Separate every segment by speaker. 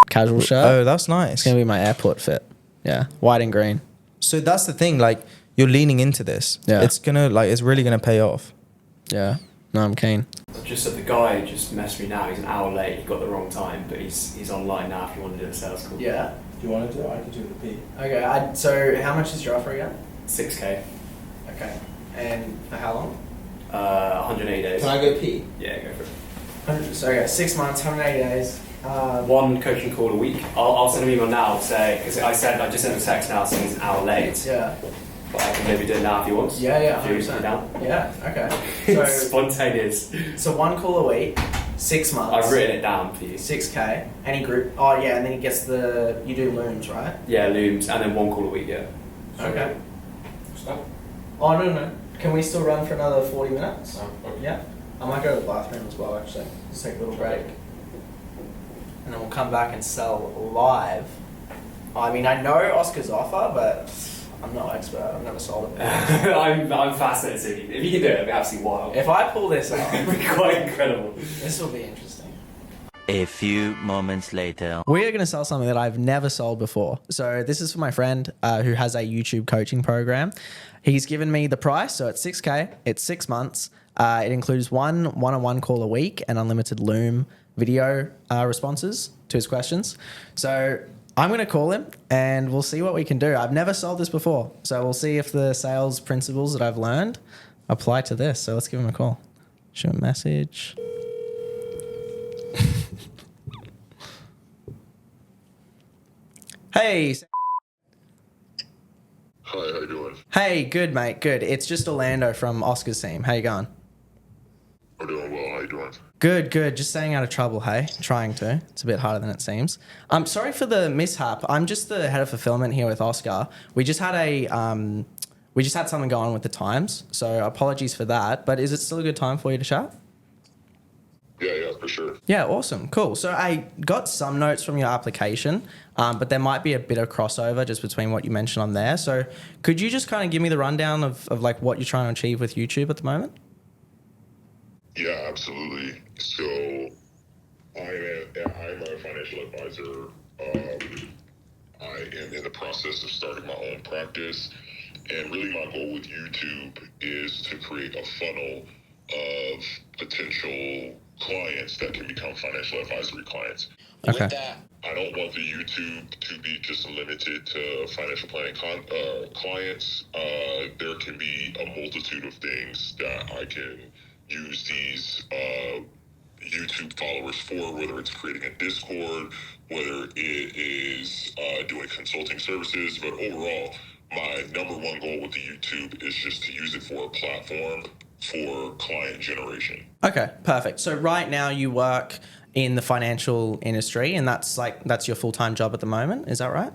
Speaker 1: casual shirt.
Speaker 2: Oh, that's nice.
Speaker 1: It's going to be my airport fit. Yeah, white and green.
Speaker 2: So that's the thing, like, you're leaning into this.
Speaker 1: Yeah.
Speaker 2: It's really gonna pay off.
Speaker 1: Yeah. No, I'm keen.
Speaker 3: Just that the guy just messaged me now. He's an hour late. He got the wrong time, but he's online now. If you want to do a sales call.
Speaker 4: Yeah.
Speaker 2: Do you want to do it? I can do the P.
Speaker 4: Okay. So how much is your offer again?
Speaker 3: 6K.
Speaker 4: Okay. And for how long?
Speaker 3: 180 days.
Speaker 2: Can I go P?
Speaker 3: Yeah, go for it.
Speaker 4: 100. So okay, 6 months, 180 days.
Speaker 3: One coaching call a week. I'll send him an email now to say, because I just sent him a text now saying he's an hour late.
Speaker 4: Yeah.
Speaker 3: But I can maybe do it now if he wants.
Speaker 4: Yeah.
Speaker 3: If you're
Speaker 4: 100%.
Speaker 3: down.
Speaker 4: Yeah. Okay. So
Speaker 3: Spontaneous.
Speaker 4: so one call a week, 6 months.
Speaker 3: I've written it down for you.
Speaker 4: 6K. Any group? Oh yeah, and then he gets you do looms, right?
Speaker 3: Yeah, looms, and then one call a week, yeah.
Speaker 4: Okay.
Speaker 5: Stop.
Speaker 4: Oh no. Can we still run for another 40 minutes?
Speaker 5: Oh, okay.
Speaker 4: Yeah. I might go to the bathroom as well, actually. Just take a little break. And then we'll come back and sell live. I mean, I know Oscar's offer, but I'm no expert. I've never sold it before.
Speaker 3: I'm fascinated to see if you can do it. It'd be absolutely wild.
Speaker 4: If I pull this off,
Speaker 3: It'd be quite incredible.
Speaker 4: this will be interesting.
Speaker 6: A few moments later.
Speaker 1: We are going to sell something that I've never sold before. So this is for my friend who has a YouTube coaching program. He's given me the price. So it's 6K. It's 6 months. It includes one-on-one call a week and unlimited Loom video responses to his questions. So I'm going to call him and we'll see what we can do. I've never sold this before. So we'll see if the sales principles that I've learned apply to this. So let's give him a call. Shoot a message. Hey.
Speaker 5: Hi, how you doing?
Speaker 1: Hey, good, mate. Good. It's just Orlando from Oscar's team. How you going?
Speaker 5: I'm doing well, how you doing?
Speaker 1: Good. Just staying out of trouble, hey? Trying to. It's a bit harder than it seems. I'm sorry for the mishap. I'm just the head of fulfillment here with Oscar. We just had something going on with the times, so apologies for that. But is it still a good time for you to chat?
Speaker 5: Yeah, for sure.
Speaker 1: Yeah, awesome. Cool. So I got some notes from your application, but there might be a bit of crossover just between what you mentioned on there. So could you just kind of give me the rundown of like what you're trying to achieve with YouTube at the moment?
Speaker 5: Yeah, absolutely. So I'm a financial advisor. I am in the process of starting my own practice. And really my goal with YouTube is to create a funnel of potential clients that can become financial advisory clients.
Speaker 1: Okay.
Speaker 5: With that, I don't want the YouTube to be just limited to financial planning clients. There can be a multitude of things that I can use these YouTube followers for, whether it's creating a Discord, whether it is doing consulting services. But overall, my number one goal with the YouTube is just to use it for a platform for client generation.
Speaker 1: Okay, perfect. So right now you work in the financial industry and that's your full-time job at the moment. Is that right?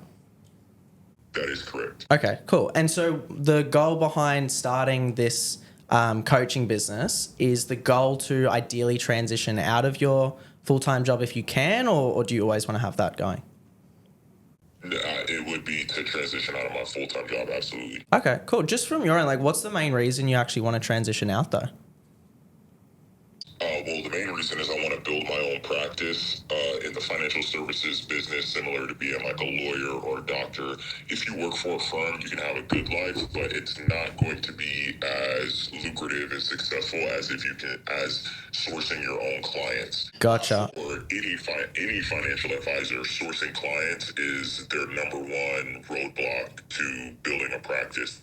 Speaker 5: That is correct.
Speaker 1: Okay, cool. And so the goal behind starting this coaching business is the goal to ideally transition out of your full-time job if you can, or do you always want to have that going?
Speaker 5: It would be to transition out of my full-time job, absolutely.
Speaker 1: Okay, cool. Just from your end, like what's the main reason you actually want to transition out though?
Speaker 5: Well, the main reason is I want to build my own practice in the financial services business, similar to being like a lawyer or a doctor. If you work for a firm, you can have a good life, but it's not going to be as lucrative and successful as as sourcing your own clients.
Speaker 1: Gotcha.
Speaker 5: Or any financial advisor, sourcing clients is their number one roadblock to building a practice.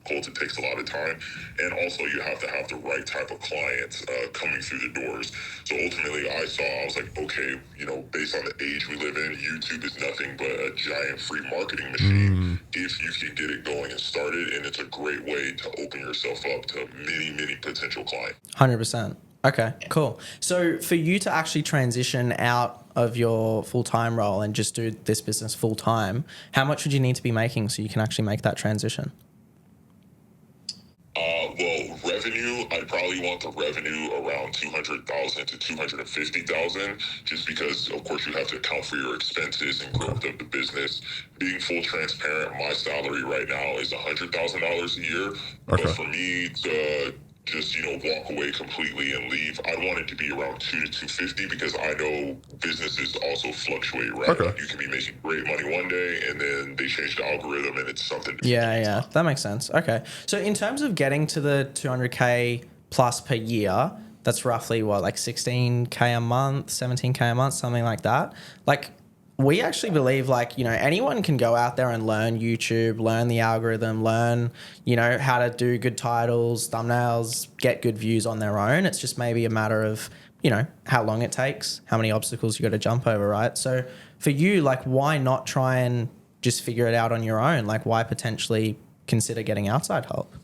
Speaker 5: It takes a lot of time, and also you have to have the right type of clients coming through the doors. So ultimately I was like, okay, based on the age we live in, YouTube is nothing but a giant free marketing machine if you can get it going and started, and it's a great way to open yourself up to many potential clients.
Speaker 1: 100%. Okay, cool. So for you to actually transition out of your full-time role and just do this business full-time, how much would you need to be making so you can actually make that transition?
Speaker 5: Well, revenue, I probably want the revenue around 200,000 to 250,000, just because, of course, you have to account for your expenses and growth of the business. Being full transparent, my salary right now is $100,000 a year. Okay. But for me to just, walk away completely and leave. I want it to be around 2 to 250 because I know businesses also fluctuate, right?
Speaker 7: Okay.
Speaker 5: Like you can be making great money one day and then they change the algorithm and it's something different.
Speaker 1: Yeah, that makes sense. Okay. So in terms of getting to the 200K plus per year, that's roughly what, like 16K a month, 17K a month, something like that. Like, we actually believe, like, anyone can go out there and learn YouTube, learn the algorithm, learn, how to do good titles, thumbnails, get good views on their own. It's just maybe a matter of, how long it takes, how many obstacles you got to jump over, right? So for you, like, why not try and just figure it out on your own? Like, why potentially consider getting outside help?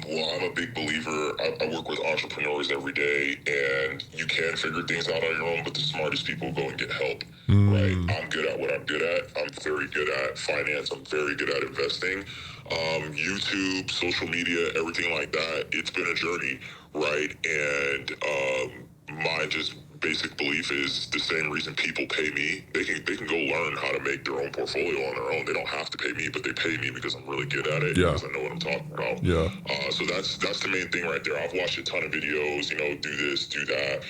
Speaker 5: Well, I'm a big believer. I work with entrepreneurs every day, and you can figure things out on your own, but the smartest people go and get help, right? I'm good at what I'm good at. I'm very good at finance. I'm very good at investing. YouTube, social media, everything like that, it's been a journey, right? And my just basic belief is the same reason people pay me. They can go learn how to make their own portfolio on their own. They don't have to pay me, but they pay me because I'm really good at it.
Speaker 7: Yeah.
Speaker 5: Because I know what I'm talking about.
Speaker 7: Yeah.
Speaker 5: So that's the main thing right there. I've watched a ton of videos. Do this, do that.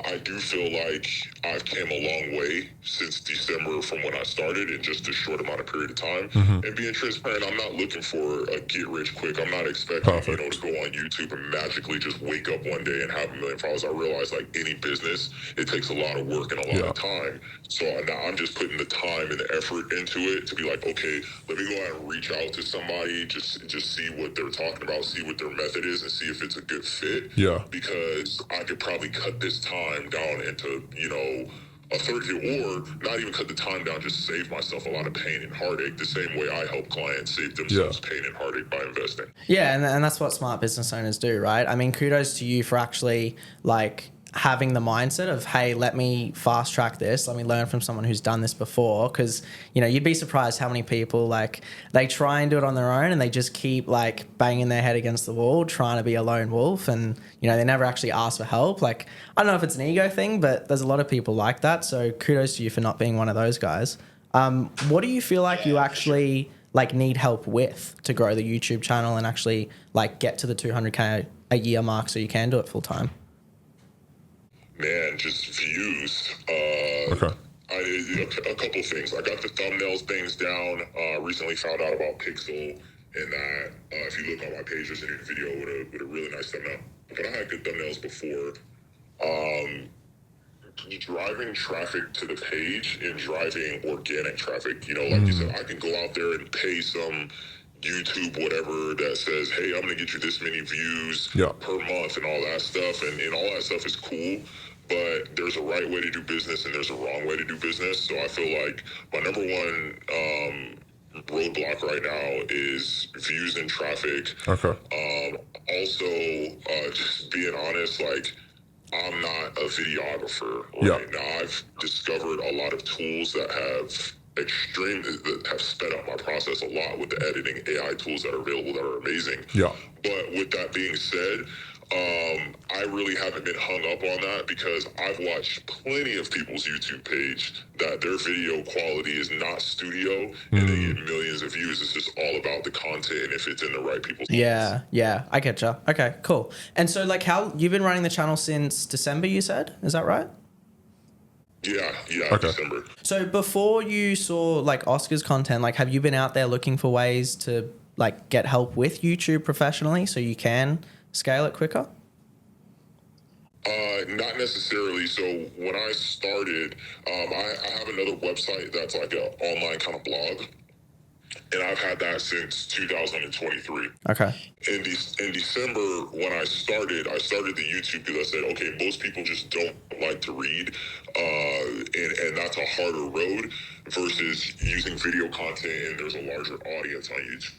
Speaker 5: I do feel like I've came a long way since December from when I started in just a short amount of period of time. And being transparent, I'm not looking for a get rich quick. I'm not expecting
Speaker 7: Perfect.
Speaker 5: to go on YouTube and magically just wake up one day and have 1 million followers. I realize like any business, it takes a lot of work and a lot of time. So now I'm just putting the time and the effort into it to be like, okay, let me go out and reach out to somebody, just see what they're talking about, see what their method is, and see if it's a good fit.
Speaker 7: Yeah.
Speaker 5: Because I could probably cut this time down into, a third here, or not even cut the time down, just save myself a lot of pain and heartache, the same way I help clients save themselves pain and heartache by investing.
Speaker 1: Yeah, and that's what smart business owners do, right? I mean, kudos to you for actually, like, having the mindset of, hey, let me fast track this. Let me learn from someone who's done this before. Because, you'd be surprised how many people, like, they try and do it on their own and they just keep, like, banging their head against the wall, trying to be a lone wolf. And, they never actually ask for help. Like, I don't know if it's an ego thing, but there's a lot of people like that. So kudos to you for not being one of those guys. What do you feel like you actually, like, need help with to grow the YouTube channel and actually, like, get to the 200K a year mark so you can do it full time?
Speaker 5: Man, just views. A couple things. I got the thumbnails things down. Recently found out about Pixel, and that if you look on my page, there's a new video with a really nice thumbnail. But I had good thumbnails before. Driving traffic to the page and driving organic traffic. Like you said, I can go out there and pay some YouTube whatever that says, hey, I'm gonna get you this many views per month and all that stuff, and all that stuff is cool, but there's a right way to do business and there's a wrong way to do business. So I feel like my number one roadblock right now is views and traffic. Also, just being honest, like, I'm not a videographer right now. I've discovered a lot of tools that have sped up my process a lot with the editing AI tools that are available that are amazing. But with that being said, I really haven't been hung up on that because I've watched plenty of people's YouTube page that their video quality is not studio and they get millions of views. It's just all about the content and if it's in the right people's hands.
Speaker 1: Yeah, I get you. Okay, cool. And so, like, how you've been running the channel since December, you said? Is that right?
Speaker 5: Yeah, December.
Speaker 1: So before you saw, like, Oscar's content, like, have you been out there looking for ways to, like, get help with YouTube professionally so you can scale it quicker?
Speaker 5: Not necessarily. So when I started, I have another website that's like an online kind of blog, and I've had that since 2023.
Speaker 1: Okay.
Speaker 5: In December, when I started the YouTube because I said, okay, most people just don't like to read, and that's a harder road versus using video content, and there's a larger audience on YouTube.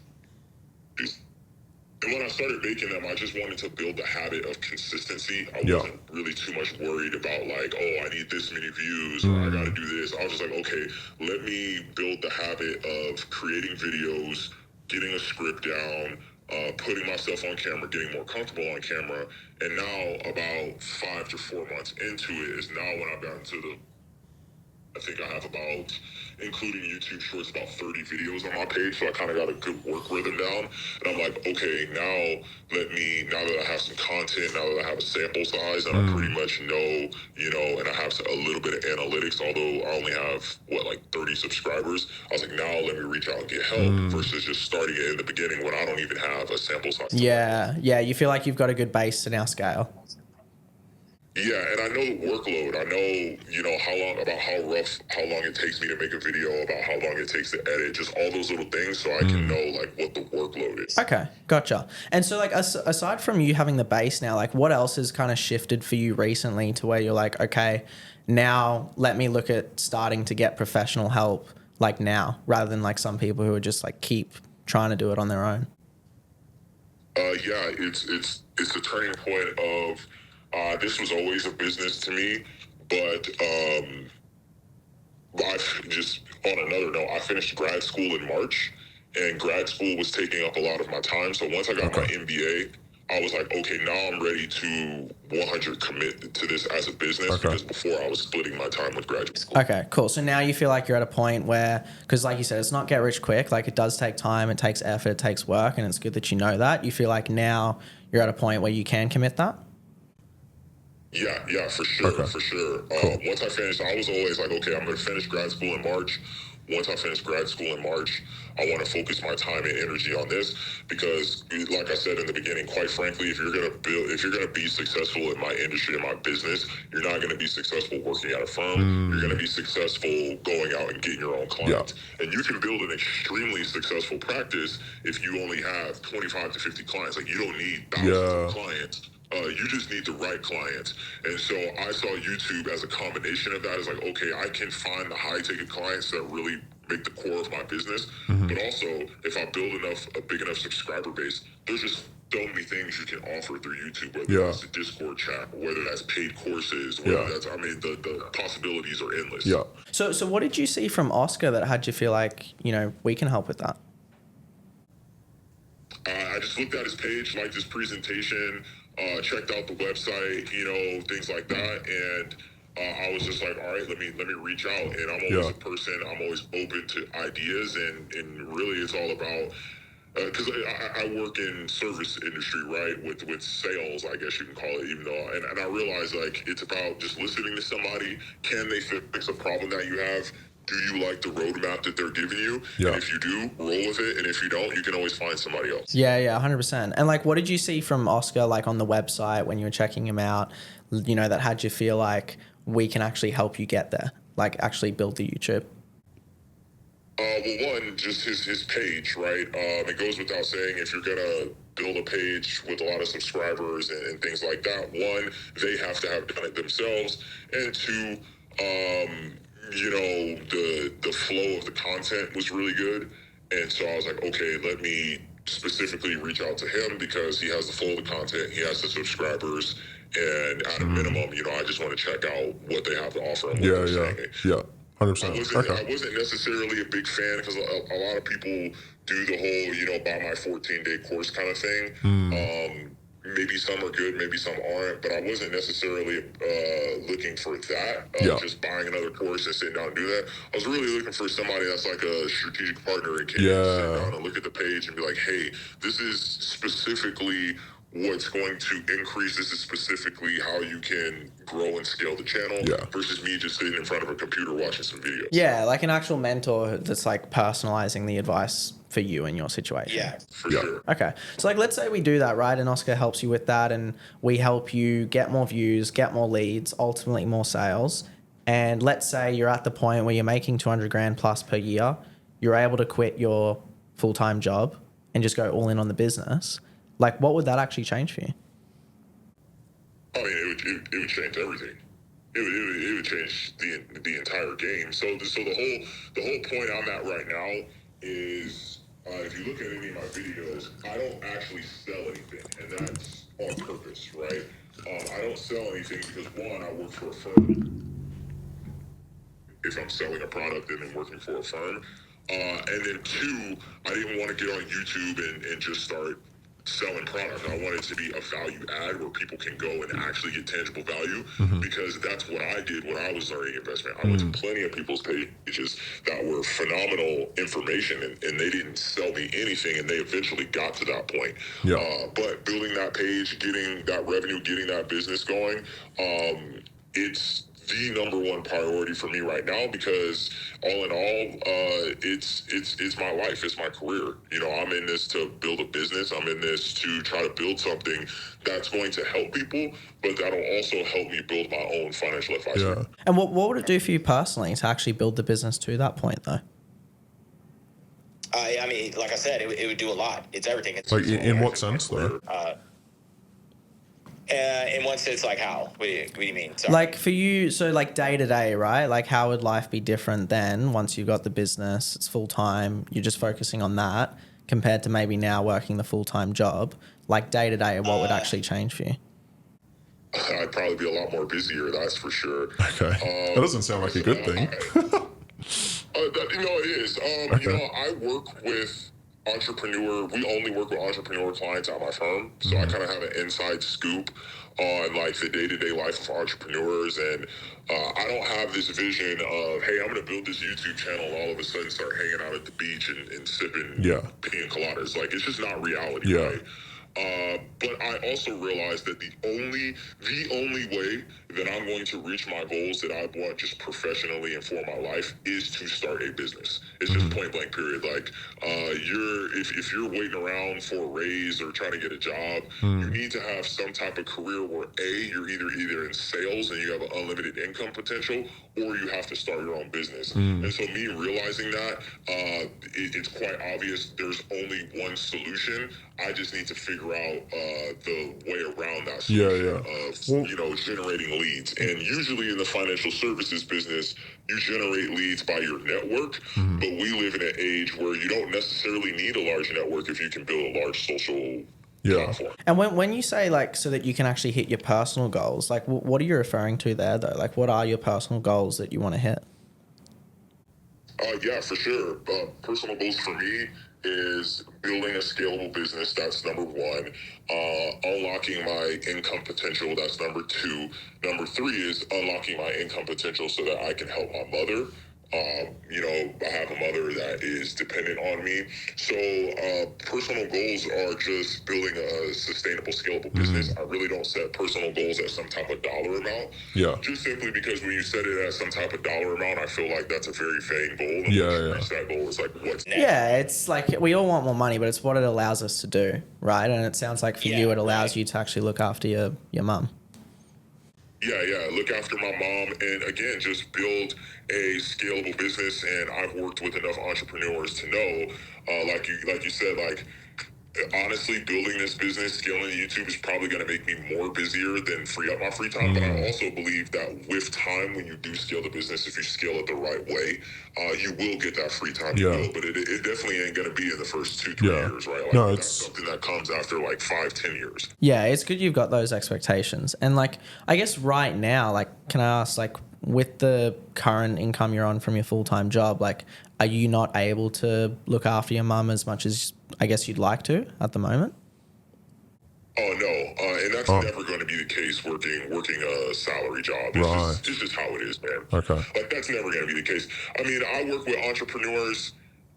Speaker 5: And when I started making them, I just wanted to build the habit of consistency. I wasn't really too much worried about like, oh, I need this many views or I got to do this. I was just like, okay, let me build the habit of creating videos, getting a script down, putting myself on camera, getting more comfortable on camera. And now about 5 to 4 months into it is now when I've gotten to the I think I have about, including YouTube Shorts, about 30 videos on my page. So I kind of got a good work rhythm down. And I'm like, okay, now that I have some content, now that I have a sample size, and I pretty much know, and I have a little bit of analytics, although I only have, like 30 subscribers. I was like, now let me reach out and get help versus just starting it in the beginning when I don't even have a sample size.
Speaker 1: Yeah, you feel like you've got a good base to now scale.
Speaker 5: Yeah, and I know the workload. I know, how long it takes me to make a video, about how long it takes to edit, just all those little things, so I can know like what the workload is.
Speaker 1: Okay, gotcha. And so, like, aside from you having the base now, like, what else has kind of shifted for you recently to where you're like, okay, now let me look at starting to get professional help, like now, rather than like some people who are just like keep trying to do it on their own.
Speaker 5: Yeah, it's the turning point of this was always a business to me, but I've just on another note, I finished grad school in March, and grad school was taking up a lot of my time. So once I got my MBA, I was like, okay, now I'm ready to 100 commit to this as a business because before I was splitting my time with graduate school.
Speaker 1: Okay, cool. So now you feel like you're at a point where, because like you said, it's not get rich quick. Like it does take time, it takes effort, it takes work, and it's good that you know that. You feel like now you're at a point where you can commit that?
Speaker 5: Yeah, for sure, for sure. Once I finished, I was always like, okay, I'm going to finish grad school in March. Once I finish grad school in March, I want to focus my time and energy on this because, like I said in the beginning, quite frankly, if you're going to be successful in my industry and my business, you're not going to be successful working at a firm. You're going to be successful going out and getting your own clients. Yeah. And you can build an extremely successful practice if you only have 25 to 50 clients. Like you don't need thousands of clients. You just need the right clients. And so I saw YouTube as a combination of that. It's like, okay, I can find the high ticket clients that really make the core of my business. But also, if I build a big enough subscriber base, there's just so many things you can offer through YouTube, whether that's a Discord chat, whether that's paid courses, whether that's, the possibilities are endless.
Speaker 2: Yeah.
Speaker 1: So what did you see from Oscar that had you feel like, we can help with that?
Speaker 5: I just looked at his page, liked his presentation, checked out the website, things like that, and I was just like, all right, let me reach out. And I'm always a person, I'm always open to ideas, and really it's all about because I work in service industry, right, with sales, I guess you can call it, even though, and I realize like it's about just listening to somebody. Can they fix a problem that you have? Do you like the roadmap that they're giving you? Yeah. And if you do, roll with it. And if you don't, you can always find somebody else.
Speaker 1: Yeah, 100%. And like, what did you see from Oscar, like on the website when you were checking him out, that had you feel like we can actually help you get there, like actually build the YouTube?
Speaker 5: Well, one, just his page, right? It goes without saying, if you're going to build a page with a lot of subscribers and things like that, one, they have to have done it themselves. And two, the flow of the content was really good. And so I was like, okay, let me specifically reach out to him because he has the flow of the content, he has the subscribers, and at a minimum, I just want to check out what they have to offer and what they're saying.
Speaker 2: Yeah. 100%.
Speaker 5: I wasn't necessarily a big fan because a lot of people do the whole, buy my 14-day course kind of thing. Maybe some are good, maybe some aren't, but I wasn't necessarily looking for that. Just buying another course and sitting down and do that. I was really looking for somebody that's like a strategic partner and can sit down and look at the page and be like, hey, this is specifically what's going to increase. This is specifically how you can grow and scale the channel versus me just sitting in front of a computer watching some videos.
Speaker 1: Yeah, like an actual mentor that's like personalizing the advice for you in your situation.
Speaker 5: Yeah, for sure.
Speaker 1: Okay. So like, let's say we do that, right? And Oscar helps you with that and we help you get more views, get more leads, ultimately more sales. And let's say you're at the point where you're making 200 grand plus per year. You're able to quit your full-time job and just go all in on the business. Like, what would that actually change for you?
Speaker 5: I mean, it would change everything. It would change the entire game. So the whole point I'm at right now is if you look at any of my videos, I don't actually sell anything, and that's on purpose, right? I don't sell anything because one, I work for a firm. If I'm selling a product and then working for a firm, and then two, I didn't want to get on YouTube and just start selling product. I want it to be a value add where people can go and actually get tangible value, because that's what I did when I was learning investment. I went to plenty of people's pages that were phenomenal information, and they didn't sell me anything, and they eventually got to that point. But building that page, getting that revenue, getting that business going, it's the number one priority for me right now, because all in all, it's my life, it's my career. You know, I'm in this to build a business. I'm in this to try to build something that's going to help people, but that'll also help me build my own financial advisory.
Speaker 7: Yeah.
Speaker 1: And what would it do for you personally to actually build the business to that point, though?
Speaker 8: I mean, like I said, it would do a lot. It's everything. It's
Speaker 7: Like in what sense though?
Speaker 8: in one sense, like how? What do you mean? Sorry.
Speaker 1: Like for you, so like day to day, right? Like how would life be different then once you got the business, it's full time, you're just focusing on that compared to maybe now working the full time job? Like day to day, what would actually change for you?
Speaker 5: I'd probably be a lot more busier, that's for sure.
Speaker 7: Okay. That doesn't sound like a good thing.
Speaker 5: It is.
Speaker 7: Okay.
Speaker 5: You know, I work with we only work with entrepreneur clients at my firm, so I kind of have an inside scoop on like the day-to-day life of entrepreneurs, and I don't have this vision of, hey, I'm going to build this YouTube channel and all of a sudden start hanging out at the beach and sipping pina coladas. Like, it's just not reality, right? But I also realized that the only way that I'm going to reach my goals that I want just professionally and for my life is to start a business. It's just point blank period. Like, if you're waiting around for a raise or trying to get a job, you need to have some type of career where you're either in sales and you have an unlimited income potential, or you have to start your own business. And so me realizing that, it's quite obvious there's only one solution. I just need to figure out the way around that solution of generating leads. And usually in the financial services business, you generate leads by your network, but we live in an age where you don't necessarily need a large network if you can build a large social platform.
Speaker 1: And when you say like so that you can actually hit your personal goals, like what are you referring to there though? Like what are your personal goals that you want to hit?
Speaker 5: Yeah, for sure. Personal goals for me is building a scalable business. That's number one. Unlocking my income potential. That's number two. Number three is unlocking my income potential so that I can help my mother. I have a mother that is dependent on me. So personal goals are just building a sustainable, scalable business. I really don't set personal goals at some type of dollar amount. Just simply because when you set it at some type of dollar amount, I feel like that's a very vague goal. And once you reach that goal, it's like, what's next?
Speaker 1: Yeah, it's like we all want more money, but it's what it allows us to do, right? And it sounds like for you, it allows you to actually look after your mum.
Speaker 5: Yeah, look after my mom, and again, just build a scalable business. And I've worked with enough entrepreneurs to know, like you said, like honestly, building this business, scaling YouTube is probably going to make me more busier than free up my free time. But I also believe that with time, when you do scale the business, if you scale it the right way, you will get that free time. You will, but it definitely ain't going to be in the first 2-3 years, right? Like, no, it's something that comes after like 5-10 years.
Speaker 1: Yeah, it's good you've got those expectations. And like, I guess right now, like, can I ask, like, with the current income you're on from your full-time job, like, are you not able to look after your mum as much as I guess you'd like to at the moment?
Speaker 5: Oh no, and that's never going to be the case. Working a salary job, it's just how it is, man.
Speaker 7: Okay,
Speaker 5: like that's never going to be the case. I mean, I work with entrepreneurs,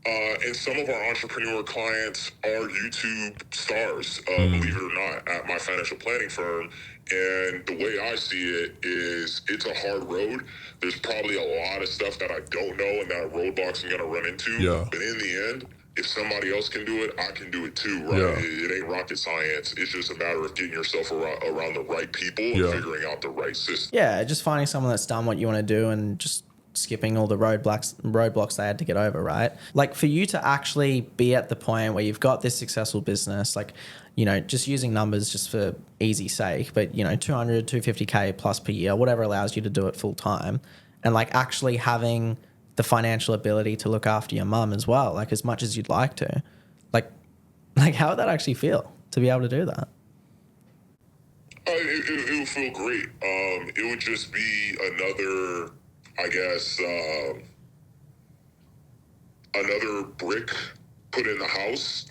Speaker 5: and some of our entrepreneur clients are YouTube stars. Believe it or not, at my financial planning firm. And the way I see it is, it's a hard road. There's probably a lot of stuff that I don't know and that roadblocks I'm going to run into. But in the end, if somebody else can do it, I can do it too, right? It ain't rocket science. It's just a matter of getting yourself around the right people and figuring out the right system.
Speaker 1: Yeah, just finding someone that's done what you want to do and just skipping all the roadblocks they had to get over, right? Like for you to actually be at the point where you've got this successful business, like, you know, just using numbers just for easy sake, but, you know, 200, 250K plus per year, whatever allows you to do it full time, and like actually having the financial ability to look after your mum as well, like as much as you'd like to, like how would that actually feel to be able to do that?
Speaker 5: It would feel great. It would just be another, I guess, another brick put in the house,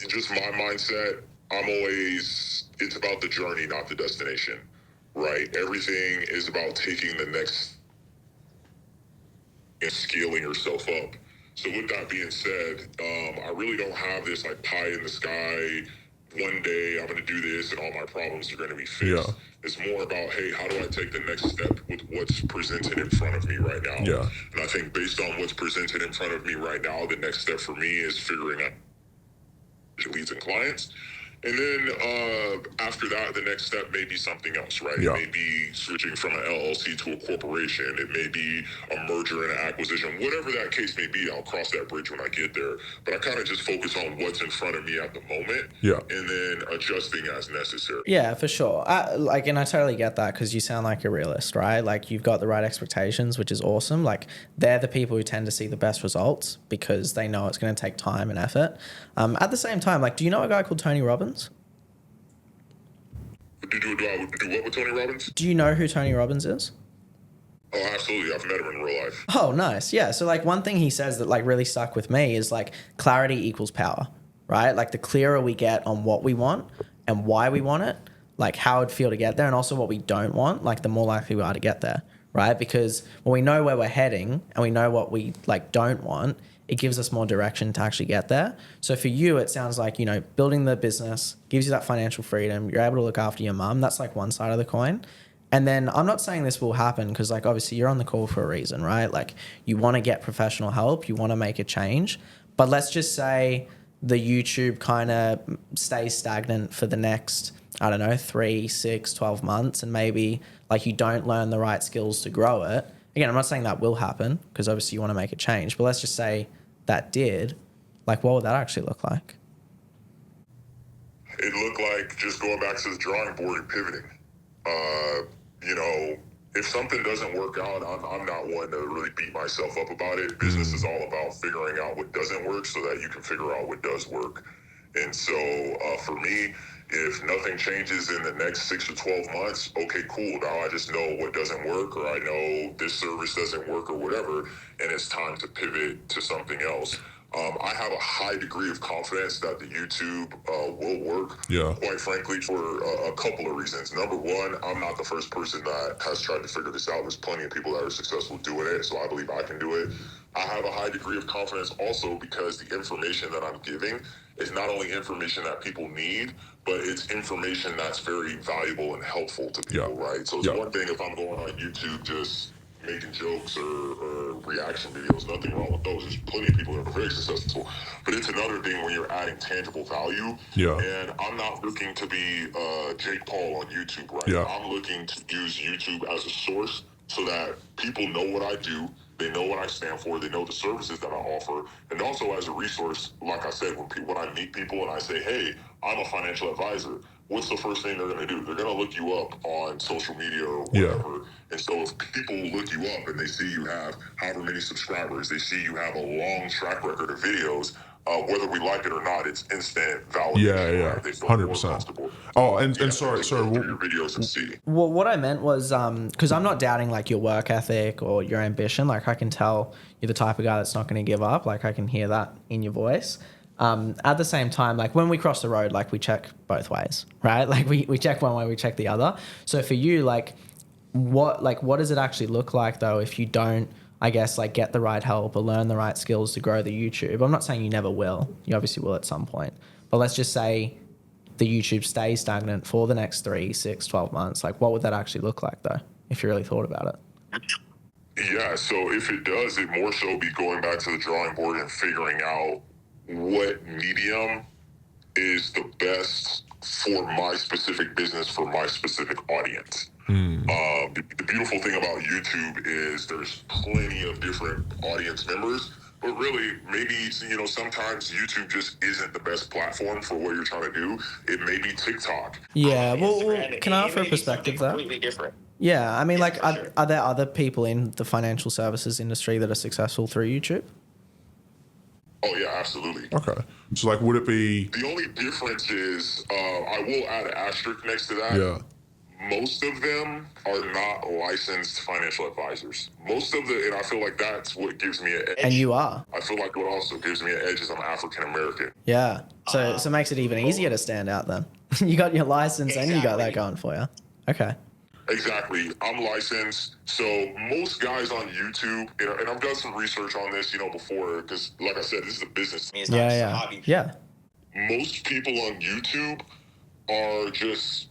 Speaker 5: just my mindset, it's about the journey, not the destination, right? Everything is about taking the next and scaling yourself up. So with that being said, I really don't have this like pie in the sky. One day I'm going to do this and all my problems are going to be fixed.
Speaker 7: Yeah.
Speaker 5: It's more about, hey, how do I take the next step with what's presented in front of me right now?
Speaker 7: Yeah.
Speaker 5: And I think based on what's presented in front of me right now, the next step for me is figuring out leads and clients. And then after that, the next step may be something else, right?
Speaker 7: Yeah.
Speaker 5: It may be switching from an LLC to a corporation. It may be a merger and an acquisition. Whatever that case may be, I'll cross that bridge when I get there. But I kind of just focus on what's in front of me at the moment,
Speaker 7: Yeah.
Speaker 5: and then adjusting as necessary.
Speaker 1: Yeah, for sure. And I totally get that because you sound like a realist, right? Like you've got the right expectations, which is awesome. Like they're the people who tend to see the best results because they know it's going to take time and effort. At the same time, like, do you know a guy called Tony Robbins?
Speaker 5: Do what with Tony Robbins?
Speaker 1: Do you know who Tony Robbins is?
Speaker 5: Oh, absolutely. I've met him in real life.
Speaker 1: Oh, nice. Yeah. So like one thing he says that like really stuck with me is like clarity equals power, right? Like the clearer we get on what we want and why we want it, like how it'd feel to get there, and also what we don't want, like the more likely we are to get there, right? Because when we know where we're heading and we know what we like don't want, it gives us more direction to actually get there. So for you, it sounds like, building the business gives you that financial freedom. You're able to look after your mum. That's like one side of the coin. And then I'm not saying this will happen because like obviously you're on the call for a reason, right? Like you want to get professional help, you want to make a change. But let's just say the YouTube kind of stays stagnant for the next, 3, 6, 12 months, and maybe like you don't learn the right skills to grow it. Again, I'm not saying that will happen because obviously you want to make a change, but let's just say that did, like what would that actually look like?
Speaker 5: It looked like just going back to the drawing board and pivoting. If something doesn't work out, I'm not one to really beat myself up about it. Business is all about figuring out what doesn't work so that you can figure out what does work. And so for me, if nothing changes in the next 6 or 12 months, okay, cool. Now I just know what doesn't work, or I know this service doesn't work or whatever, and it's time to pivot to something else. I have a high degree of confidence that the YouTube will work,
Speaker 7: Yeah.
Speaker 5: quite frankly, for a couple of reasons. Number one, I'm not the first person that has tried to figure this out. There's plenty of people that are successful doing it, so I believe I can do it. I have a high degree of confidence also because the information that I'm giving is not only information that people need, but it's information that's very valuable and helpful to people, right? So it's one thing if I'm going on YouTube just making jokes or reaction videos, nothing wrong with those. There's plenty of people that are very successful. But it's another thing when you're adding tangible value.
Speaker 7: Yeah.
Speaker 5: And I'm not looking to be Jake Paul on YouTube, right?
Speaker 7: Yeah.
Speaker 5: I'm looking to use YouTube as a source so that people know what I do. They know what I stand for. They know the services that I offer. And also as a resource, like I said, when I meet people and I say, hey, I'm a financial advisor, what's the first thing they're going to do? They're going to look you up on social media or whatever.
Speaker 7: Yeah.
Speaker 5: And so if people look you up and they see you have however many subscribers, they see you have a long track record of videos, whether we like it or not, it's instant validation.
Speaker 7: Yeah,
Speaker 5: Right? They feel
Speaker 7: 100%.
Speaker 5: more comfortable.
Speaker 7: Oh, and sorry.
Speaker 5: Go through your videos and see.
Speaker 1: Well, what I meant was, because I'm not doubting like your work ethic or your ambition. Like I can tell you're the type of guy that's not going to give up. Like I can hear that in your voice. At the same time, like when we cross the road, like we check both ways, right? Like we check one way, we check the other. So for you, like what does it actually look like though if you don't, I guess, like get the right help or learn the right skills to grow the YouTube? I'm not saying you never will. You obviously will at some point. But let's just say the YouTube stays stagnant for the next 3, 6, 12 months. Like what would that actually look like though, if you really thought about it?
Speaker 5: Yeah, so if it does, it more so be going back to the drawing board and figuring out what medium is the best for my specific business, for my specific audience. The beautiful thing about YouTube is there's plenty of different audience members, but really maybe, sometimes YouTube just isn't the best platform for what you're trying to do. It may be TikTok.
Speaker 1: Yeah, well can I offer a perspective there?
Speaker 8: Completely different.
Speaker 1: Yeah, I mean, like,
Speaker 8: for sure.
Speaker 1: are there other people in the financial services industry that are successful through YouTube?
Speaker 5: Oh yeah, absolutely.
Speaker 7: Okay. So like, would it be?
Speaker 5: The only difference is, I will add an asterisk next to that.
Speaker 7: Yeah.
Speaker 5: most of them are not licensed financial advisors. Most of the, and I feel like that's what gives me an edge.
Speaker 1: And you are.
Speaker 5: I feel like what also gives me an edge is I'm African American.
Speaker 1: Yeah. So it makes it even easier to stand out then. You got your license and you got that
Speaker 8: Exactly.
Speaker 1: going for you. Okay.
Speaker 5: Exactly. I'm licensed. So most guys on YouTube, and I've done some research on this, before, because like I said, this is a business.
Speaker 8: I mean, it's not just a hobby.
Speaker 1: Yeah.
Speaker 5: Most people on YouTube are just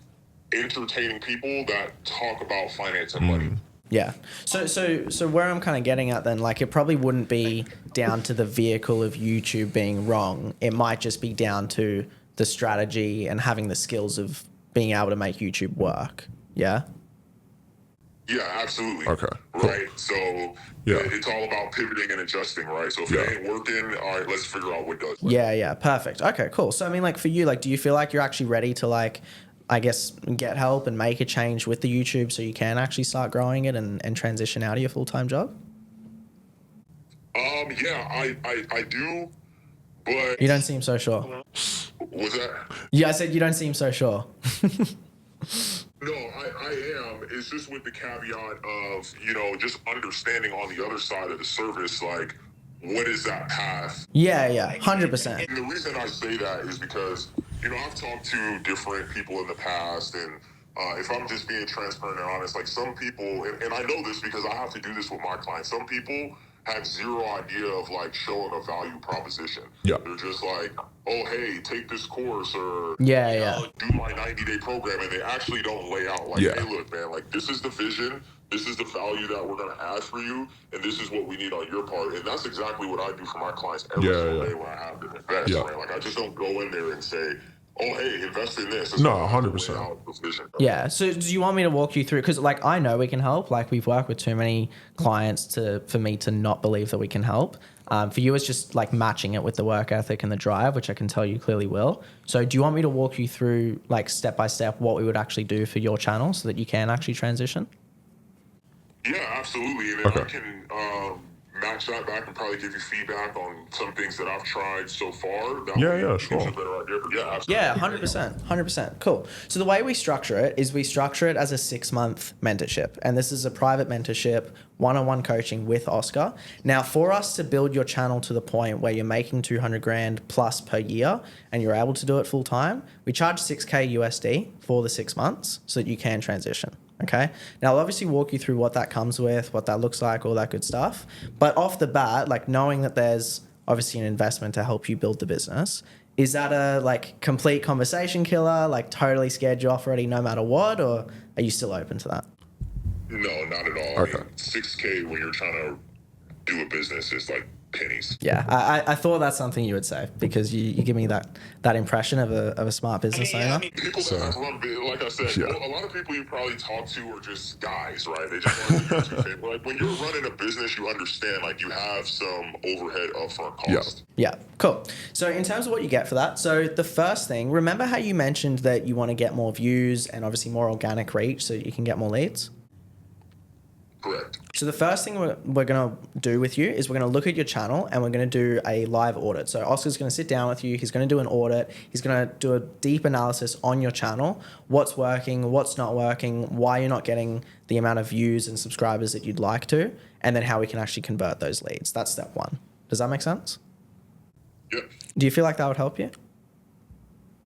Speaker 5: entertaining people that talk about finance and money.
Speaker 1: Yeah. So where I'm kind of getting at then, like, it probably wouldn't be down to the vehicle of YouTube being wrong. It might just be down to the strategy and having the skills of being able to make YouTube work. Yeah.
Speaker 5: Yeah, absolutely.
Speaker 7: Okay, cool.
Speaker 5: Right. So
Speaker 7: Yeah.
Speaker 5: it's all about pivoting and adjusting, right? So if
Speaker 7: Yeah.
Speaker 5: it ain't working, all right, let's figure out what does.
Speaker 1: Yeah. Perfect. Okay, cool. So I mean, like, for you, like, do you feel like you're actually ready to, like, I guess, get help and make a change with the YouTube so you can actually start growing it and transition out of your full-time job?
Speaker 5: Yeah, I do, but
Speaker 1: You don't seem so sure.
Speaker 5: was that?
Speaker 1: Yeah, I said you don't seem so sure.
Speaker 5: No, I am. It's just with the caveat of, just understanding on the other side of the service, like, what is that path?
Speaker 1: Yeah, 100%.
Speaker 5: And the reason I say that is because, I've talked to different people in the past, and if I'm just being transparent and honest, like, some people, and I know this because I have to do this with my clients, some people have zero idea of, like, showing a value proposition.
Speaker 7: Yeah.
Speaker 5: They're just like, oh, hey, take this course, or
Speaker 1: Yeah.
Speaker 5: do my 90-day program, and they actually don't lay out, like,
Speaker 7: Yeah.
Speaker 5: hey, look, man, like, this is the vision, this is the value that we're going to add for you, and this is what we need on your part. And that's exactly what I do for my clients every single day when I have them invest,
Speaker 7: Yeah.
Speaker 5: right? Like, I just don't go in there and say, oh, hey, invest in this.
Speaker 7: No,
Speaker 5: what I have to
Speaker 7: 100%.
Speaker 5: lay out the vision.
Speaker 1: Yeah. So do you want me to walk you through? Because, like, I know we can help. Like, we've worked with too many clients for me to not believe that we can help. For you, it's just, like, matching it with the work ethic and the drive, which I can tell you clearly will. So do you want me to walk you through, like, step by step what we would actually do for your channel so that you can actually transition?
Speaker 5: Yeah, absolutely. And then I can match that back and probably give you feedback on some things that I've tried so far. That
Speaker 7: Yeah,
Speaker 5: way
Speaker 7: yeah,
Speaker 5: it gives you
Speaker 7: sure.
Speaker 5: a better idea. But yeah, absolutely.
Speaker 1: Yeah, 100%. Cool. So the way we structure it is we structure it as a 6-month mentorship. And this is a private mentorship, one-on-one coaching with Oscar. Now, for us to build your channel to the point where you're making 200 grand plus per year and you're able to do it full time, we charge 6K USD for the 6 months so that you can transition. Okay. Now, I'll obviously walk you through what that comes with, what that looks like, all that good stuff. But off the bat, like, knowing that there's obviously an investment to help you build the business, is that a, like, complete conversation killer, like, totally scared you off already no matter what, or are you still open to that?
Speaker 5: No, not at all.
Speaker 7: Okay.
Speaker 5: I mean, 6K when you're trying to do a business is like pennies.
Speaker 1: Yeah, I thought that's something you would say because you give me that impression of a smart business owner.
Speaker 5: People
Speaker 7: So-
Speaker 5: that run, like I said,
Speaker 7: Yeah.
Speaker 5: a lot of people you probably talk to are just guys, right? They just want to do YouTube fame. Like, when you're running a business, you understand, like, you have some overhead upfront cost.
Speaker 1: Yeah, cool. So in terms of what you get for that, so the first thing, remember how you mentioned that you want to get more views and obviously more organic reach so you can get more leads?
Speaker 5: Correct.
Speaker 1: So the first thing we're going to do with you is we're going to look at your channel and we're going to do a live audit. So Oscar's going to sit down with you. He's going to do an audit. He's going to do a deep analysis on your channel. What's working, what's not working, why you're not getting the amount of views and subscribers that you'd like to, and then how we can actually convert those leads. That's step one. Does that make sense?
Speaker 5: Yep.
Speaker 1: Do you feel like that would help you?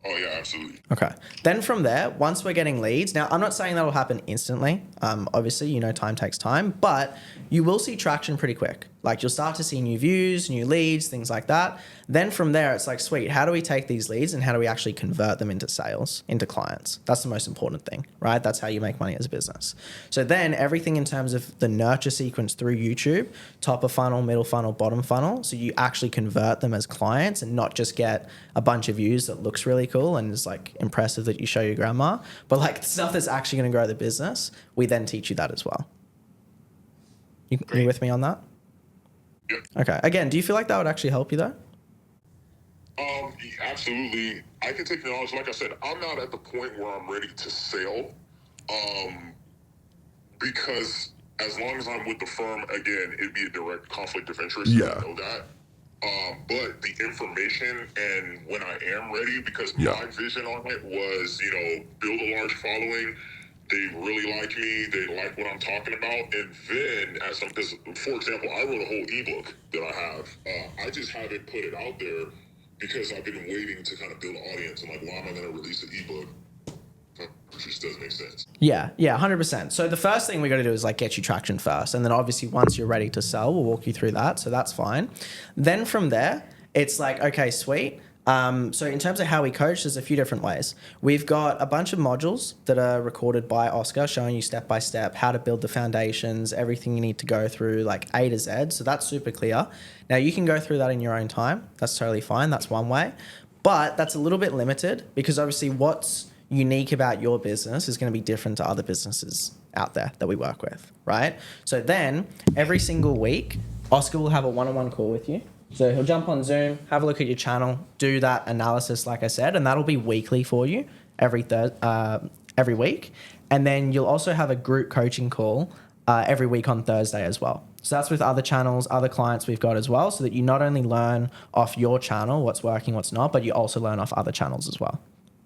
Speaker 5: Oh, yeah, absolutely.
Speaker 1: Okay. Then from there, once we're getting leads, now I'm not saying that will happen instantly. Obviously, time takes time, but you will see traction pretty quick. Like, you'll start to see new views, new leads, things like that. Then from there, it's like, sweet, how do we take these leads and how do we actually convert them into sales, into clients? That's the most important thing, right? That's how you make money as a business. So then everything in terms of the nurture sequence through YouTube, top of funnel, middle funnel, bottom funnel. So you actually convert them as clients and not just get a bunch of views that looks really cool and is, like, impressive that you show your grandma, but, like, stuff that's actually going to grow the business. We then teach you that as well. You with me on that?
Speaker 5: Yep.
Speaker 1: Okay. Again, do you feel like that would actually help you though?
Speaker 5: Absolutely. I can take the knowledge. Like I said, I'm not at the point where I'm ready to sell. Because as long as I'm with the firm, again, it'd be a direct conflict of interest.
Speaker 7: Yeah.
Speaker 5: I know that. But the information and when I am ready, because
Speaker 7: Yeah.
Speaker 5: my vision on it was, build a large following, they really like me, they like what I'm talking about, and then because for example, I wrote a whole ebook that I have. I just haven't put it out there because I've been waiting to kind of build an audience. I'm like, why am I going to release an ebook? It just doesn't make sense.
Speaker 1: Yeah, 100%. So the first thing we got to do is like get you traction first, and then obviously once you're ready to sell, we'll walk you through that. So that's fine. Then from there, it's like, okay, sweet. So in terms of how we coach, there's a few different ways. We've got a bunch of modules that are recorded by Oscar showing you step by step how to build the foundations, everything you need to go through, like A to Z. So that's super clear. Now you can go through that in your own time. That's totally fine. That's one way. But that's a little bit limited because obviously what's unique about your business is going to be different to other businesses out there that we work with, right? So then every single week, Oscar will have a one-on-one call with you. So he'll jump on Zoom, have a look at your channel, do that analysis, like I said, and that'll be weekly for you every week. And then you'll also have a group coaching call every week on Thursday as well. So that's with other channels, other clients we've got as well, so that you not only learn off your channel what's working, what's not, but you also learn off other channels as well.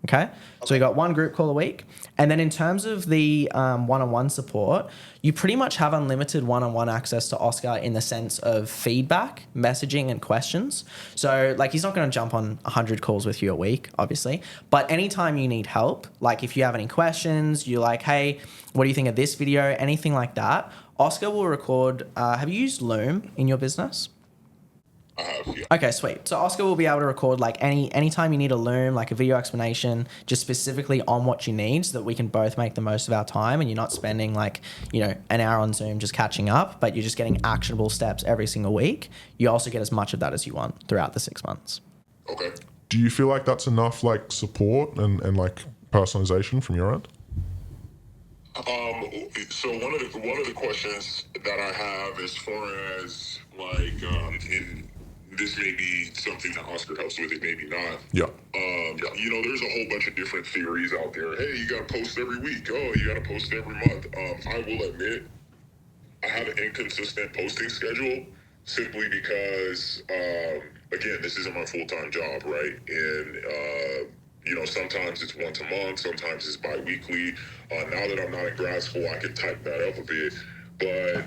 Speaker 1: Okay, so we got one group call a week. And then in terms of the one-on-one support, you pretty much have unlimited one-on-one access to Oscar in the sense of feedback, messaging, and questions. So like he's not going to jump on 100 calls with you a week, obviously. But anytime you need help, like if you have any questions, you're like, hey, what do you think of this video? Anything like that, Oscar will record. Have you used Loom in your business?
Speaker 5: Yeah.
Speaker 1: Okay, sweet. So Oscar will be able to record like anytime you need a Loom, like a video explanation, just specifically on what you need so that we can both make the most of our time and you're not spending like, an hour on Zoom just catching up, but you're just getting actionable steps every single week. You also get as much of that as you want throughout the 6 months.
Speaker 5: Okay.
Speaker 7: Do you feel like that's enough like support and like personalization from your end?
Speaker 5: So one of the questions that I have as far as like this may be something that Oscar helps with, it maybe not.
Speaker 7: Yeah.
Speaker 5: There's a whole bunch of different theories out there. Hey, you got to post every week. Oh, you got to post every month. I will admit, I have an inconsistent posting schedule simply because, again, this isn't my full-time job, right? And, sometimes it's once a month, sometimes it's bi-weekly. Now that I'm not in grad school, I can tighten that up a bit. But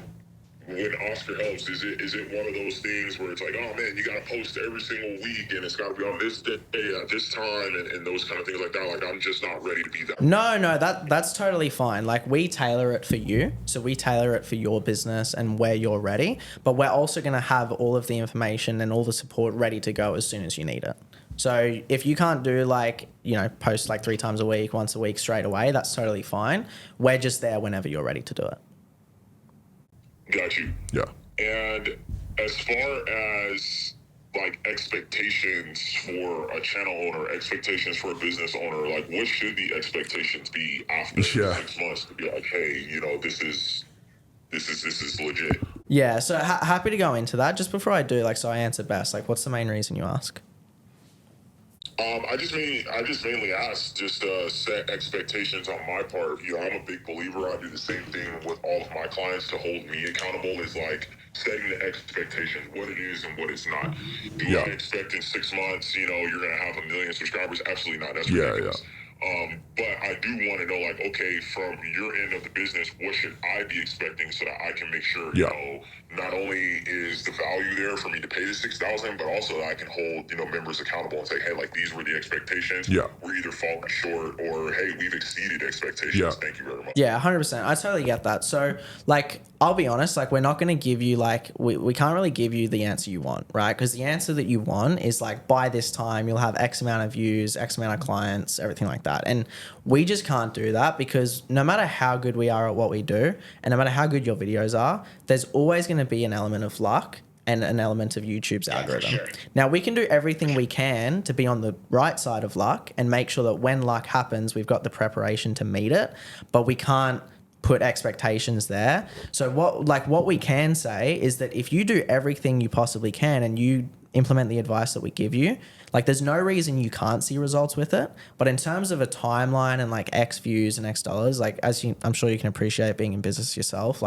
Speaker 5: when Oscar helps, is it one of those things where it's like, oh man, you got to post every single week and it's got to be on this day at this time and those kind of things like that? Like, I'm just not ready to be that.
Speaker 1: No, that's totally fine. Like we tailor it for you. So we tailor it for your business and where you're ready, but we're also going to have all of the information and all the support ready to go as soon as you need it. So if you can't do post like 3 times a week, once a week straight away, that's totally fine. We're just there whenever you're ready to do it.
Speaker 5: Got you.
Speaker 7: Yeah.
Speaker 5: And as far as like expectations for a channel owner, expectations for a business owner, like what should the expectations be after 6 months to be like, hey, this is legit?
Speaker 1: Yeah. So happy to go into that. Just before I do, so I answer best. Like, what's the main reason you ask?
Speaker 5: I just mainly ask just set expectations on my part. I'm a big believer. I do the same thing with all of my clients to hold me accountable. Is like setting the expectations, what it is and what it's not. Do I expect in 6 months, you're gonna have 1 million subscribers? Absolutely not. That's ridiculous. But I do want to know, like, okay, from your end of the business, what should I be expecting so that I can make sure, not only is the value there for me to pay the $6,000, but also that I can hold, members accountable and say, hey, like, these were the expectations.
Speaker 7: Yeah.
Speaker 5: We're either falling short or, hey, we've exceeded expectations.
Speaker 7: Yeah.
Speaker 5: Thank you very much.
Speaker 1: Yeah, 100%. I totally get that. So, I'll be honest, we're not going to give you, we can't really give you the answer you want, right? Because the answer that you want is, by this time, you'll have X amount of views, X amount of clients, everything like that. And we just can't do that because no matter how good we are at what we do, and no matter how good your videos are, there's always going to be an element of luck and an element of YouTube's algorithm.
Speaker 5: Sure.
Speaker 1: Now, we can do everything we can to be on the right side of luck and make sure that when luck happens, we've got the preparation to meet it, but we can't put expectations there. So what we can say is that if you do everything you possibly can and you implement the advice that we give you, there's no reason you can't see results with it. But in terms of a timeline and X views and X dollars, I'm sure you can appreciate being in business yourself,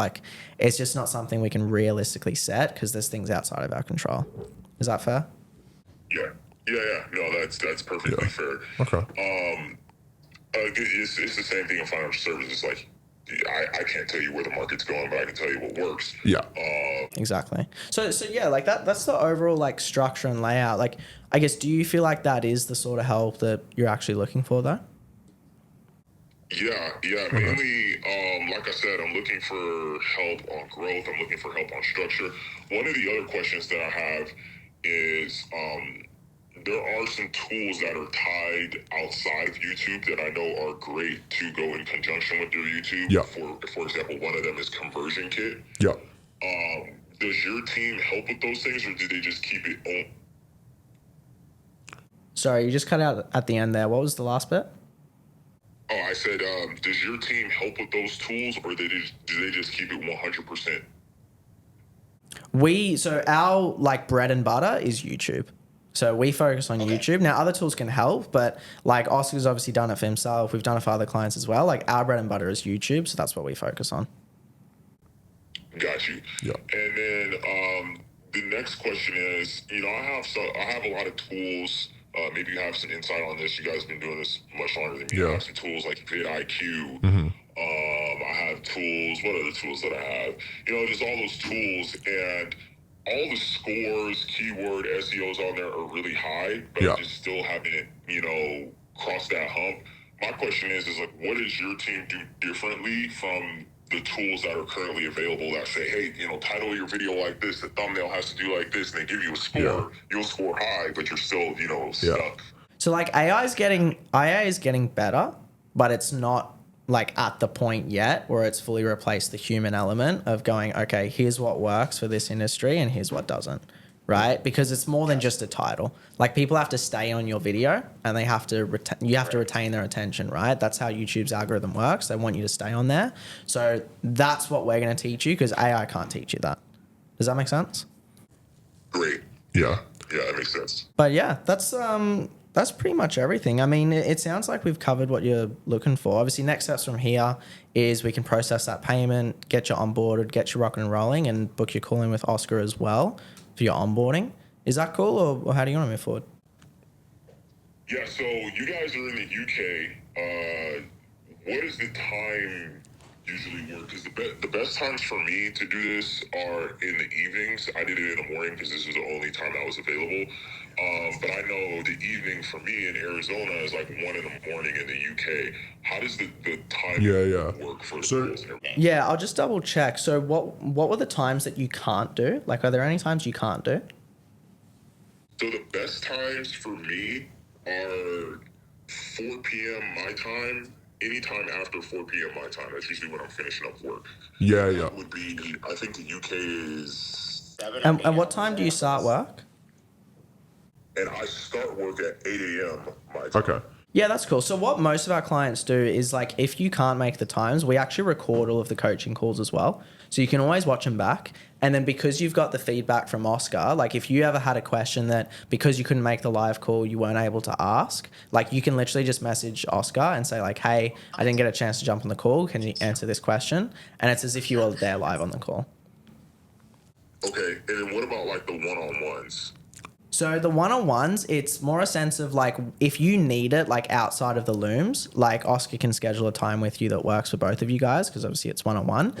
Speaker 1: it's just not something we can realistically set because there's things outside of our control. Is that fair?
Speaker 5: Yeah. No, that's perfectly fair.
Speaker 7: Okay.
Speaker 5: It's the same thing in financial services. Like, I can't tell you where the market's going, but I can tell you what works.
Speaker 7: Yeah.
Speaker 1: Exactly. So yeah, like that's the overall like structure and layout. Like, I guess, do you feel like that is the sort of help that you're actually looking for though?
Speaker 5: Yeah, mainly, like I said, I'm looking for help on growth. I'm looking for help on structure. One of the other questions that I have is, there are some tools that are tied outside of YouTube that I know are great to go in conjunction with your YouTube.
Speaker 7: Yeah.
Speaker 5: For example, one of them is Conversion Kit.
Speaker 7: Yeah.
Speaker 5: Does your team help with those things, or do they just keep it on?
Speaker 1: Sorry, you just cut out at the end there. What was the last bit?
Speaker 5: Oh, I said, does your team help with those tools, or do they just keep it 100%?
Speaker 1: So our like bread and butter is YouTube. So we focus on YouTube. Now other tools can help, but like Oscar's obviously done it for himself. We've done it for other clients as well. Like our bread and butter is YouTube, so that's what we focus on.
Speaker 5: Got you.
Speaker 7: Yeah.
Speaker 5: And then the next question is, I have a lot of tools. Maybe you have some insight on this. You guys have been doing this much longer than me.
Speaker 7: Yeah.
Speaker 5: I have some tools like VidIQ. I have tools. What are the tools that I have? Just all those tools, and all the scores, keyword, SEOs on there are really high, but I just still haven't, crossed that hump. My question is like, what does your team do differently from the tools that are currently available that say, hey, title your video like this, the thumbnail has to do like this, and they give you a score, you'll score high, but you're still, stuck.
Speaker 1: So like AI is getting better, but it's not like at the point yet where it's fully replaced the human element of going, okay, here's what works for this industry and here's what doesn't, right? Because it's more than just a title. Like people have to stay on your video and they have to you have to retain their attention, right? That's how YouTube's algorithm works. They want you to stay on there. So that's what we're going to teach you, because AI can't teach you that. Does that make sense?
Speaker 5: Great.
Speaker 7: Yeah.
Speaker 5: Yeah, that makes sense.
Speaker 1: But yeah, that's pretty much everything. I mean, it sounds like we've covered what you're looking for. Obviously, next steps from here is we can process that payment, get you onboarded, get you rocking and rolling, and book your call in with Oscar as well for your onboarding. Is that cool, or how do you want to move forward?
Speaker 5: Yeah, so you guys are in the UK. What is the time usually work? Because the best times for me to do this are in the evenings. I did it in the morning because this was the only time I was available. But I know the evening for me in Arizona is like 1 in the morning in the UK. How does the time work for the tools?
Speaker 1: Yeah, I'll just double check. So what were the times that you can't do? Like, are there any times you can't do?
Speaker 5: So the best times for me are 4 p.m. my time. Anytime after 4 p.m. my time. That's usually when I'm finishing up work.
Speaker 7: Yeah.
Speaker 5: That would be, I think the UK is 7.
Speaker 1: And what time do you start work?
Speaker 5: And I start work at 8 a.m. my time.
Speaker 7: Okay.
Speaker 1: Yeah, that's cool. So what most of our clients do is, like, if you can't make the times, we actually record all of the coaching calls as well. So you can always watch them back. And then because you've got the feedback from Oscar, like if you ever had a question that because you couldn't make the live call, you weren't able to ask, like you can literally just message Oscar and say like, hey, I didn't get a chance to jump on the call. Can you answer this question? And it's as if you were there live on the call.
Speaker 5: Okay. And then what about like the one-on-ones?
Speaker 1: So the one-on-ones, it's more a sense of like, if you need it, like outside of the looms, like Oscar can schedule a time with you that works for both of you guys, because obviously it's one-on-one.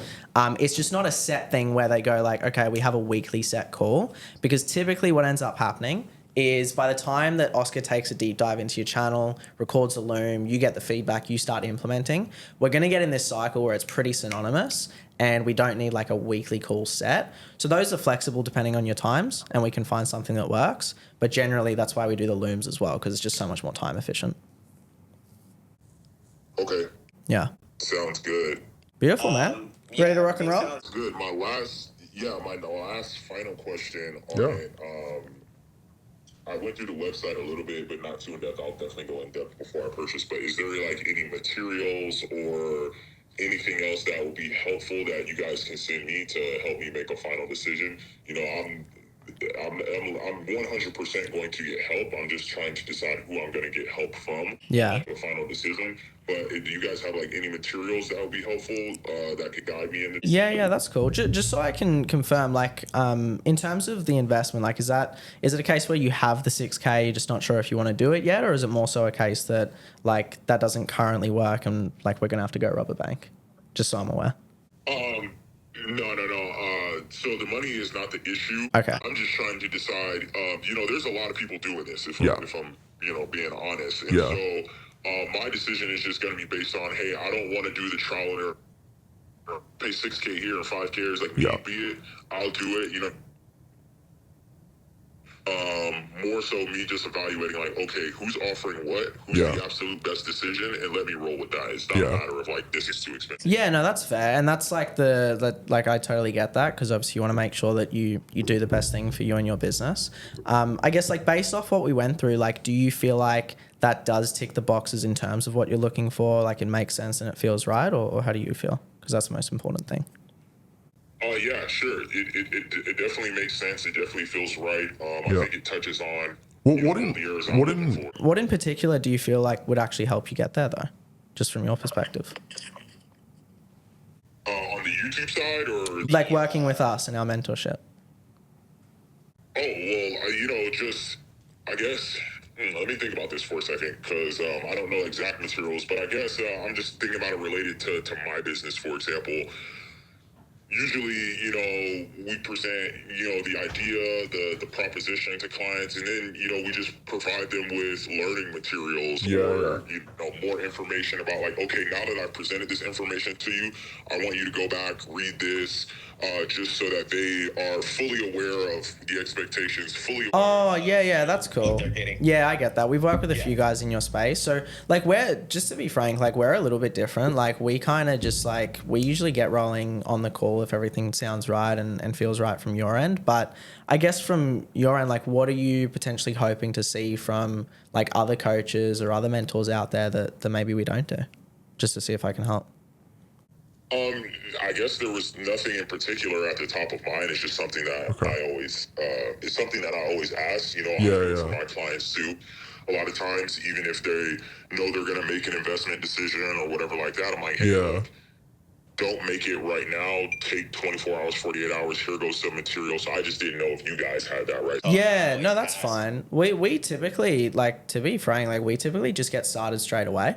Speaker 1: It's just not a set thing where they go like, okay, we have a weekly set call, because typically what ends up happening is by the time that Oscar takes a deep dive into your channel, records a loom, you get the feedback, you start implementing, we're going to get in this cycle where it's pretty synonymous and we don't need like a weekly call set. So those are flexible depending on your times and we can find something that works. But generally that's why we do the looms as well, because it's just so much more time efficient.
Speaker 5: Okay.
Speaker 1: Yeah.
Speaker 5: Sounds good.
Speaker 1: Beautiful, man. Ready to rock and roll?
Speaker 5: Sounds good. My last final question on it. I went through the website a little bit, but not too in depth. I'll definitely go in depth before I purchase. But is there like any materials or anything else that would be helpful that you guys can send me to help me make a final decision? I'm 100% going to get help. I'm just trying to decide who I'm going to get help from.
Speaker 1: Yeah.
Speaker 5: A final decision. But do you guys have like any materials that would be helpful that could guide me in?
Speaker 1: Yeah, that's cool. Just so I can confirm, like, in terms of the investment, like, is it a case where you have the 6K, you're just not sure if you want to do it yet, or is it more so a case that like that doesn't currently work and like we're gonna have to go rob a bank? Just so I'm aware.
Speaker 5: No. So the money is not the issue.
Speaker 1: Okay.
Speaker 5: I'm just trying to decide. There's a lot of people doing this. If I'm being honest. And
Speaker 7: Yeah.
Speaker 5: so my decision is just going to be based on, hey, I don't want to do the trial and error. Pay 6K here and 5K is like, be it. I'll do it. More so me just evaluating like, okay, who's offering what, who's the absolute best decision, and let me roll with that. It's not a matter of like, this is too expensive.
Speaker 1: Yeah, no, that's fair, and that's like like I totally get that, because obviously you want to make sure that you do the best thing for you and your business. I guess like based off what we went through, like, do you feel like that does tick the boxes in terms of what you're looking for? Like, it makes sense and it feels right, or how do you feel? Because that's the most important thing.
Speaker 5: Yeah, sure. It definitely makes sense. It definitely feels right. I think it touches on
Speaker 7: What
Speaker 1: in particular do you feel like would actually help you get there, though, just from your perspective?
Speaker 5: On the YouTube side, or
Speaker 1: like working with us in our mentorship?
Speaker 5: Just I guess. Let me think about this for a second, because I don't know exact materials, but I guess I'm just thinking about it related to my business, for example. Usually, we present, the idea, the proposition to clients, and then, we just provide them with learning materials or more information about like, okay, now that I've presented this information to you, I want you to go back, read this, just so that they are fully aware of the expectations,
Speaker 1: Oh, yeah, that's cool. Yeah, I get that. We've worked with a few guys in your space. So, like, just to be frank, like, we're a little bit different. Like, we kind of just, like, we usually get rolling on the call if everything sounds right and feels right from your end. But I guess from your end, like, what are you potentially hoping to see from, like, other coaches or other mentors out there that maybe we don't do? Just to see if I can help.
Speaker 5: I guess there was nothing in particular at the top of mind. It's just something that I always, it's something that I always ask, for my clients too. A lot of times, even if they know they're going to make an investment decision or whatever like that, I'm like, hey, look, don't make it right now. Take 24 hours, 48 hours. Here goes some material. So I just didn't know if you guys had that right.
Speaker 1: Yeah, no, that's fine. We typically, like, to be frank, like, we typically just get started straight away.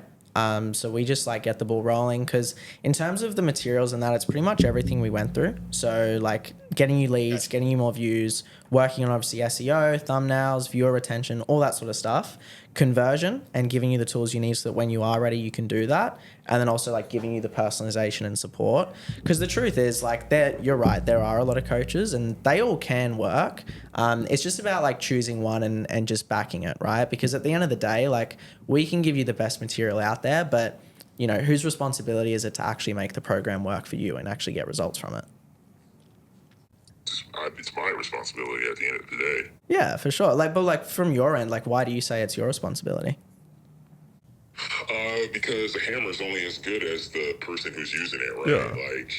Speaker 1: So we just like get the ball rolling, because in terms of the materials and that, it's pretty much everything we went through. So like getting you leads, getting you more views, working on obviously SEO, thumbnails, viewer retention, all that sort of stuff, conversion, and giving you the tools you need so that when you are ready, you can do that. And then also like giving you the personalization and support. Because the truth is, like, you're right, there are a lot of coaches and they all can work. It's just about like choosing one and just backing it, right? Because at the end of the day, like, we can give you the best material out there, but whose responsibility is it to actually make the program work for you and actually get results from it?
Speaker 5: It's my responsibility at the end of the day.
Speaker 1: Yeah, for sure. Like, but like from your end, like, why do you say it's your responsibility?
Speaker 5: Because the hammer is only as good as the person who's using it, right?
Speaker 7: Yeah.
Speaker 5: Like,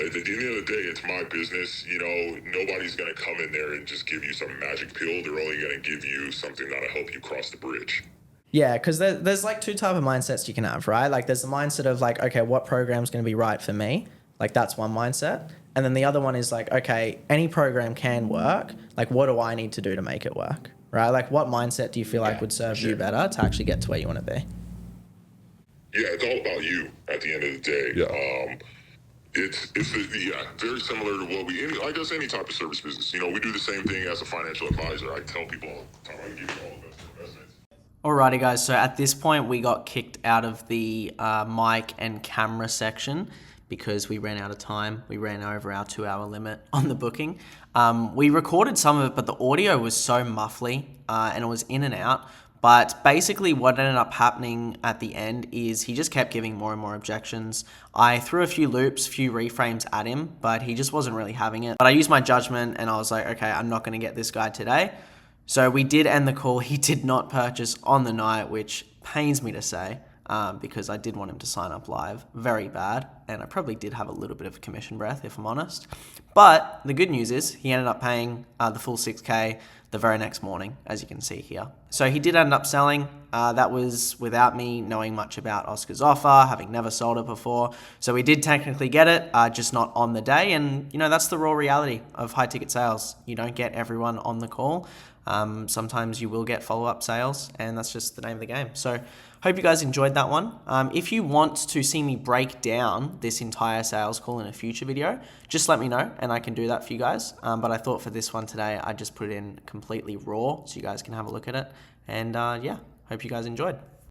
Speaker 5: at the end of the day, it's my business. Nobody's going to come in there and just give you some magic pill. They're only going to give you something that'll help you cross the bridge.
Speaker 1: Yeah, because there's like two type of mindsets you can have, right? Like, there's the mindset of like, okay, what program's going to be right for me? Like, that's one mindset. And then the other one is like, okay, any program can work. Like, what do I need to do to make it work? Right? Like, what mindset do you feel like would serve you better to actually get to where you want to be?
Speaker 5: Yeah, it's all about you at the end of the day.
Speaker 7: Yeah.
Speaker 5: It's very similar to I guess any type of service business. We do the same thing as a financial advisor. I tell people all the time, I give you all the best investments.
Speaker 4: Alrighty guys, so at this point we got kicked out of the mic and camera section because we ran out of time. We ran over our 2-hour limit on the booking. We recorded some of it, but the audio was so muffly and it was in and out. But basically what ended up happening at the end is he just kept giving more and more objections. I threw a few loops, few reframes at him, but he just wasn't really having it. But I used my judgment and I was like, okay, I'm not going to get this guy today. So we did end the call. He did not purchase on the night, which pains me to say, because I did want him to sign up live. Very bad. And I probably did have a little bit of a commission breath, if I'm honest. But the good news is he ended up paying the full 6K the very next morning, as you can see here. So he did end up selling.
Speaker 1: That was without me knowing much about Oscar's offer, having never sold it before. So we did technically get it, just not on the day. And, you know, that's the raw reality of high ticket sales. You don't get everyone on the call. Sometimes you will get follow-up sales, and that's just the name of the game. So hope you guys enjoyed that one. If you want to see me break down this entire sales call in a future video, just let me know and I can do that for you guys. But I thought for this one today, I just put it in completely raw so you guys can have a look at it. And yeah, hope you guys enjoyed.